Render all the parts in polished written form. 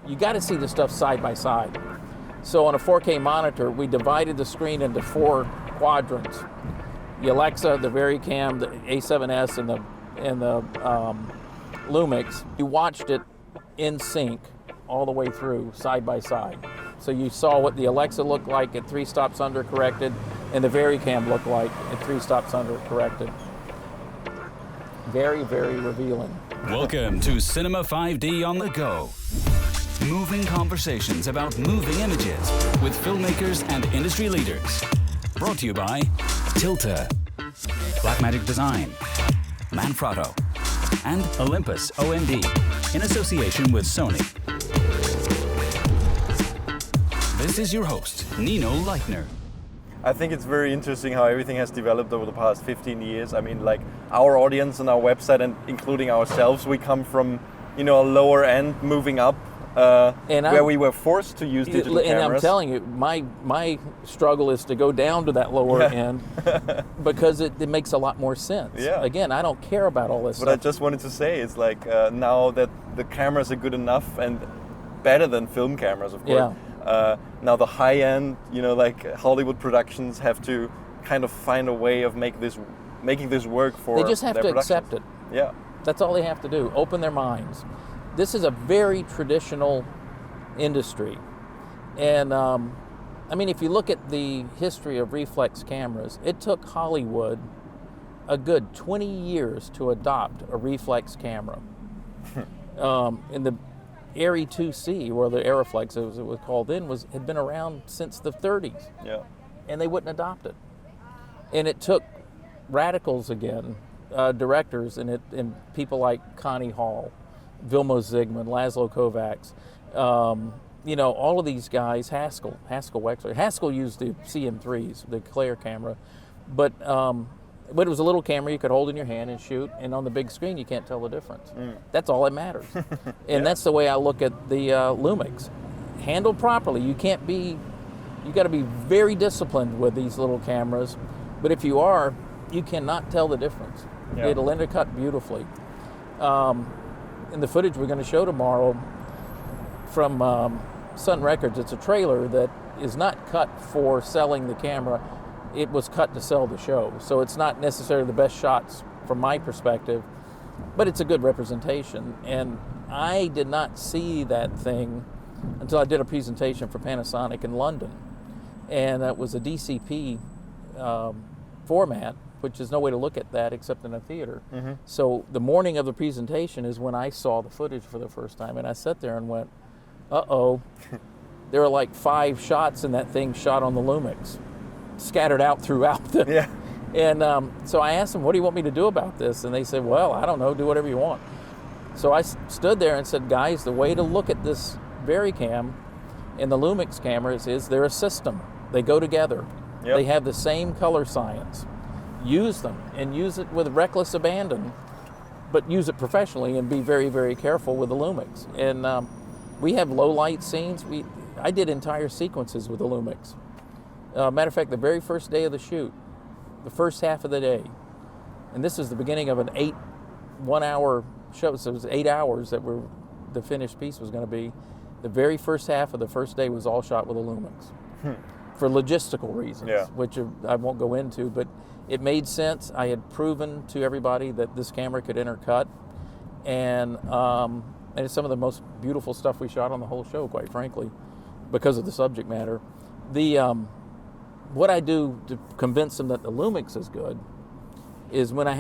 you got to see the stuff side by side. So on a 4K monitor, we divided the screen into 4 quadrants. The Alexa, the Varicam, the A7s, and the Lumix. You watched it in sync all the way through, side by side. So you saw what the Alexa looked like at 3 stops under corrected, and the Varicam looked like at 3 stops under corrected. Very, very revealing. Welcome to Cinema5D On The Go. Moving conversations about moving images with filmmakers and industry leaders. Brought to you by Tilta, Blackmagic Design, Manfrotto, and Olympus OMD in association with Sony. This is your host, Nino Leitner. I think it's very interesting how everything has developed over the past 15 years. I mean, like our audience and our website, and including ourselves, we come from, a lower end moving up, where we were forced to use digital cameras. And I'm telling you, my struggle is to go down to that lower end because it makes a lot more sense. Yeah. Again, I don't care about all this But stuff. I just wanted to say, it's like now that the cameras are good enough and better than film cameras, of course. Yeah. Now the high end, like Hollywood productions have to kind of find a way of making this work for They just have to accept it. Yeah. That's all they have to do, open their minds. This is a very traditional industry. And if you look at the history of reflex cameras, it took Hollywood a good 20 years to adopt a reflex camera. In the Arri 2C, or the Aeroflex as it was called then, had been around since the 30s. Yeah. And they wouldn't adopt it. And it took radicals again, directors, and people like Connie Hall, Vilmos Zsigmond, Laszlo Kovacs, all of these guys, Haskell Wexler. Haskell used the CM3s, the Claire camera, but it was a little camera you could hold in your hand and shoot, and on the big screen you can't tell the difference. That's all that matters. And that's the way I look at the Lumix. Handled properly, you got to be very disciplined with these little cameras, but if you are, you cannot tell the difference. Yeah. It'll intercut beautifully. In the footage we're going to show tomorrow from Sun Records, it's a trailer that is not cut for selling the camera. It was cut to sell the show. So it's not necessarily the best shots from my perspective, but it's a good representation. And I did not see that thing until I did a presentation for Panasonic in London. And that was a DCP format, which is no way to look at that except in a theater. Mm-hmm. So the morning of the presentation is when I saw the footage for the first time, and I sat there and went, uh-oh, there are like 5 shots in that thing shot on the Lumix, scattered out throughout the... Yeah. And so I asked them, what do you want me to do about this? And they said, well, I don't know, do whatever you want. So I stood there and said, guys, the way to look at this Varicam and the Lumix cameras is they're a system. They go together. Yep. They have the same color science. Use them, and use it with reckless abandon, but use it professionally and be very, very careful with the Lumix. And we have low light scenes. I did entire sequences with the Lumix. Matter of fact, the very first day of the shoot, the first half of the day, and this is the beginning of an 1-hour show, so it was 8 hours that the finished piece was going to be. The very first half of the first day was all shot with a Lumix. For logistical reasons, which I won't go into, but it made sense. I had proven to everybody that this camera could intercut, and it's some of the most beautiful stuff we shot on the whole show, quite frankly, because of the subject matter. What I do to convince them that the Lumix is good is when I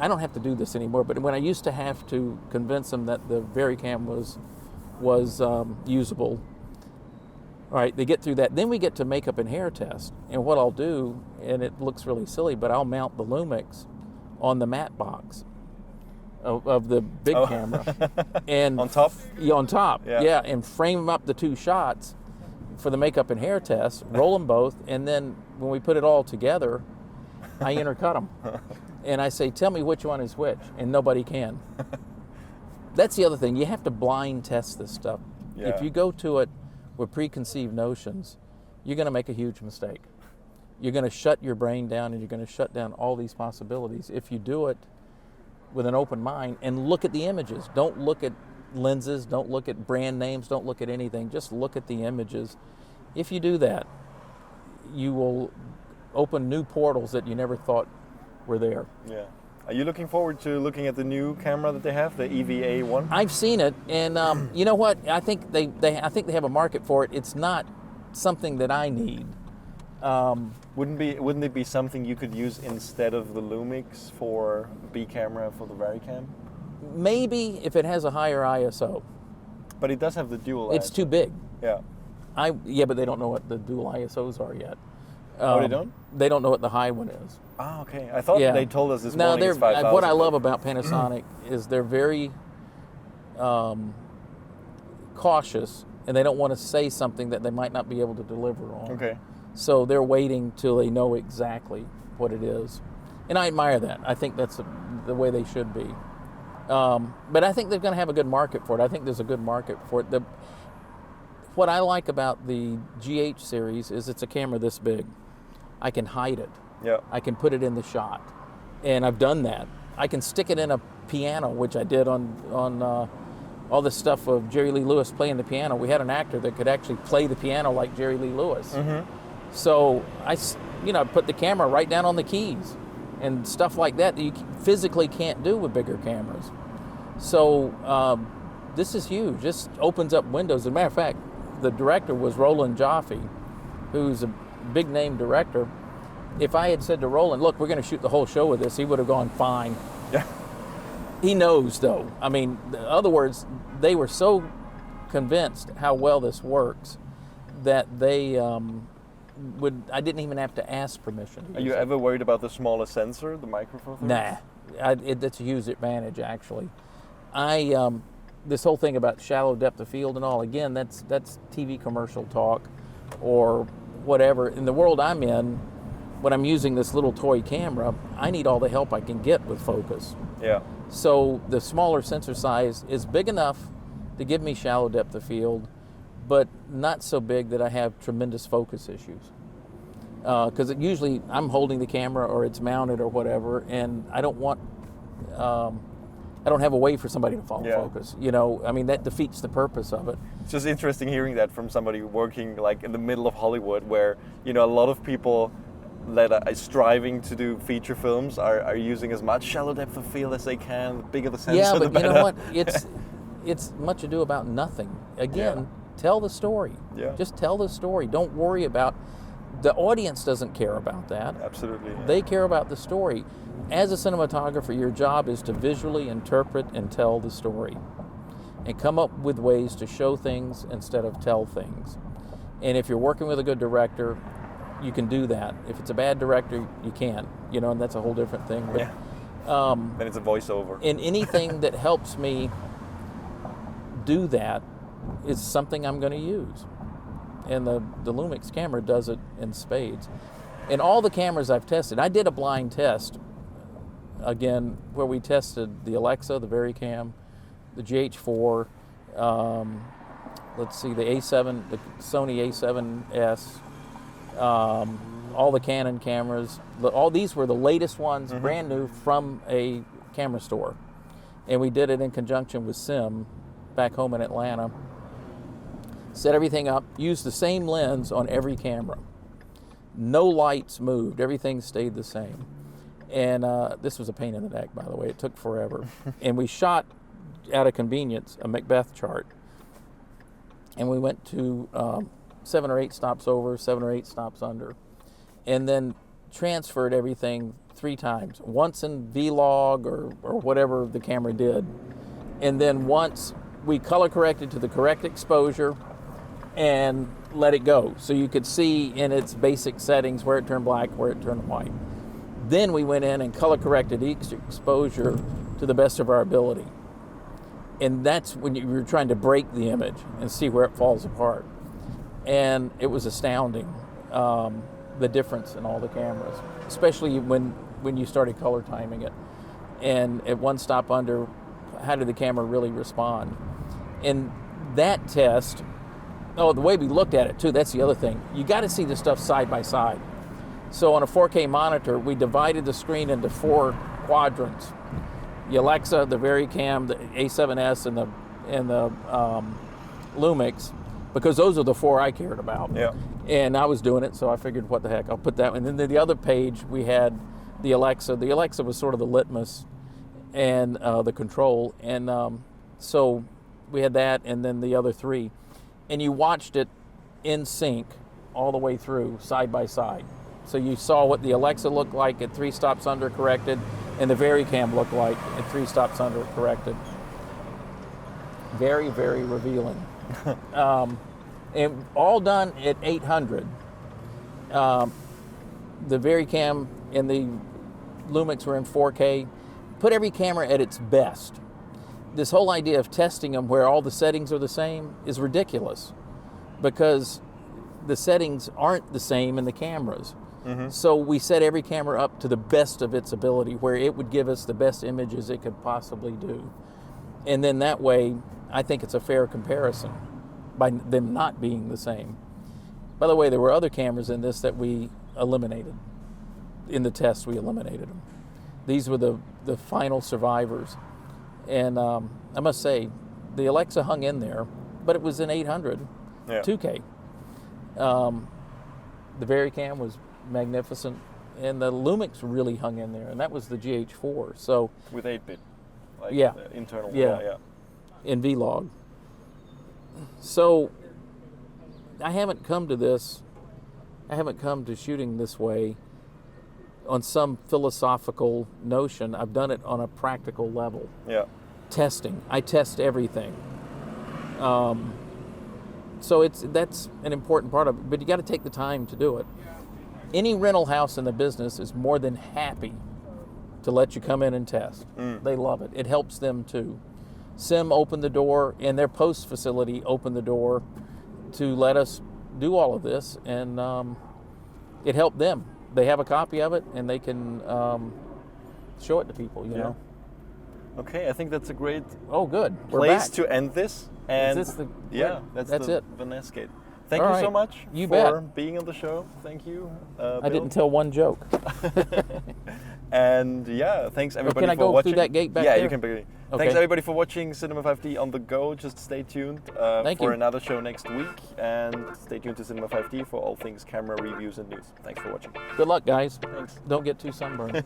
don't have to do this anymore, but when I used to have to convince them that the Varicam was usable. All right, they get through that. Then we get to makeup and hair test. And what I'll do, and it looks really silly, but I'll mount the Lumix on the matte box of the big camera. And on top? Yeah, on top. Yeah, and frame up the 2 shots for the makeup and hair test, roll them both, and then when we put it all together, I intercut them. And I say, tell me which one is which, and nobody can. That's the other thing. You have to blind test this stuff. Yeah. If you go to it with preconceived notions, you're going to make a huge mistake. You're going to shut your brain down, and you're going to shut down all these possibilities. If you do it with an open mind and look at the images, don't look at lenses, don't look at brand names, don't look at anything, just look at the images. If you do that, you will open new portals that you never thought were there. Yeah. Are you looking forward to looking at the new camera that they have, the EVA1? I've seen it, and you know what? I think they have a market for it. It's not something that I need. Wouldn't it be something you could use instead of the Lumix for B camera for the Varicam? Maybe if it has a higher ISO. But it does have the dual. It's ISO. too big. Yeah. But they don't know what the dual ISOs are yet. Oh, they don't? They don't know what the high one is. Ah, okay. I thought they told us this morning No, it's 5,000. what I love about Panasonic is they're very cautious, and they don't want to say something that they might not be able to deliver on. Okay. So they're waiting till they know exactly what it is. And I admire that. I think that's the way they should be. But I think they're going to have a good market for it. I think there's a good market for it. What I like about the GH series is it's a camera this big. I can hide it. Yeah. I can put it in the shot. And I've done that. I can stick it in a piano, which I did on all this stuff of Jerry Lee Lewis playing the piano. We had an actor that could actually play the piano like Jerry Lee Lewis. Mm-hmm. So I put the camera right down on the keys and stuff like that you physically can't do with bigger cameras. So this is huge. This opens up windows. As a matter of fact, the director was Roland Joffe, who's a big name director. If I had said to Roland, look, we're going to shoot the whole show with this, he would have gone fine. Yeah. He knows, though. I mean, in other words, they were so convinced how well this works that they I didn't even have to ask permission. Are you ever worried about the smaller sensor, the microphone? Nah, that's a huge advantage, actually. This whole thing about shallow depth of field and all, again, that's TV commercial talk or whatever. In the world I'm in, when I'm using this little toy camera, I need all the help I can get with focus. Yeah. So the smaller sensor size is big enough to give me shallow depth of field, but not so big that I have tremendous focus issues. Because usually I'm holding the camera or it's mounted or whatever, and I don't have a way for somebody to follow focus. I mean, that defeats the purpose of it. It's just interesting hearing that from somebody working like in the middle of Hollywood, where a lot of people that are striving to do feature films are using as much shallow depth of field as they can. The bigger the sensor, yeah, the but better. You know what? It's much ado about nothing. Again, tell the story. Yeah. Just tell the story. Don't worry about the audience. Doesn't care about that. Absolutely. Yeah. They care about the story. As a cinematographer, your job is to visually interpret and tell the story, and come up with ways to show things instead of tell things. And if you're working with a good director, you can do that. If it's a bad director, you can't. And that's a whole different thing. But, then it's a voiceover. And anything that helps me do that is something I'm going to use. And the Lumix camera does it in spades. And all the cameras I've tested, I did a blind test, again, where we tested the Alexa, the Varicam, the GH4, the A7, the Sony A7s, all the Canon cameras. All these were the latest ones, brand new from a camera store. And we did it in conjunction with Sim back home in Atlanta. Set everything up, used the same lens on every camera. No lights moved, everything stayed the same. And this was a pain in the neck, by the way. It took forever. And we shot, out of convenience, a Macbeth chart. And we went to 7 or 8 stops over, 7 or 8 stops under. And then transferred everything 3 times. Once in V-Log or whatever the camera did. And then once we color corrected to the correct exposure and let it go. So you could see in its basic settings where it turned black, where it turned white. Then we went in and color corrected each exposure to the best of our ability. And that's when you're trying to break the image and see where it falls apart. And it was astounding, the difference in all the cameras, especially when you started color timing it. And at 1 stop under, how did the camera really respond? And that test, the way we looked at it too, that's the other thing. You got to see the stuff side by side. So on a 4K monitor, we divided the screen into 4 quadrants. The Alexa, the Varicam, the A7s, and the and the Lumix, because those are the 4 I cared about. Yeah. And I was doing it, so I figured, what the heck, I'll put that one. And then the other page, we had the Alexa. The Alexa was sort of the litmus and the control. And so we had that, and then the other 3. And you watched it in sync all the way through, side by side. So you saw what the Alexa looked like at 3 stops under corrected, and the Varicam looked like at 3 stops under corrected. Very, very revealing. And all done at 800. The Varicam and the Lumix were in 4K. Put every camera at its best. This whole idea of testing them where all the settings are the same is ridiculous, because the settings aren't the same in the cameras. So we set every camera up to the best of its ability, where it would give us the best images it could possibly do. And then that way, I think it's a fair comparison by them not being the same. By the way, there were other cameras in this that we eliminated. In the test, we eliminated them. These were the final survivors. And I must say, the Alexa hung in there, but it was in 800, 2K. The Varicam was magnificent, and the Lumix really hung in there, and that was the GH4. So with 8-bit, like internal. In Vlog. So I haven't come to shooting this way on some philosophical notion. I've done it on a practical level. Testing. I test everything. So that's an important part of it, but you got to take the time to do it. Any rental house in the business is more than happy to let you come in and test. They love it. It helps them too. Sim opened the door, and their post facility opened the door to let us do all of this, and it helped them. They have a copy of it, and they can show it to people, you know. Okay, I think that's a great good. place to end this. And is this that's it. The Nestgate. Thank you so much for being on the show. Thank you. I didn't tell one joke. And thanks everybody for watching. Can I go through that gate back there? Yeah, you can. Okay. Thanks everybody for watching Cinema5D on the go. Just stay tuned for another show next week, and stay tuned to Cinema5D for all things camera reviews and news. Thanks for watching. Good luck, guys. Thanks. Don't get too sunburned.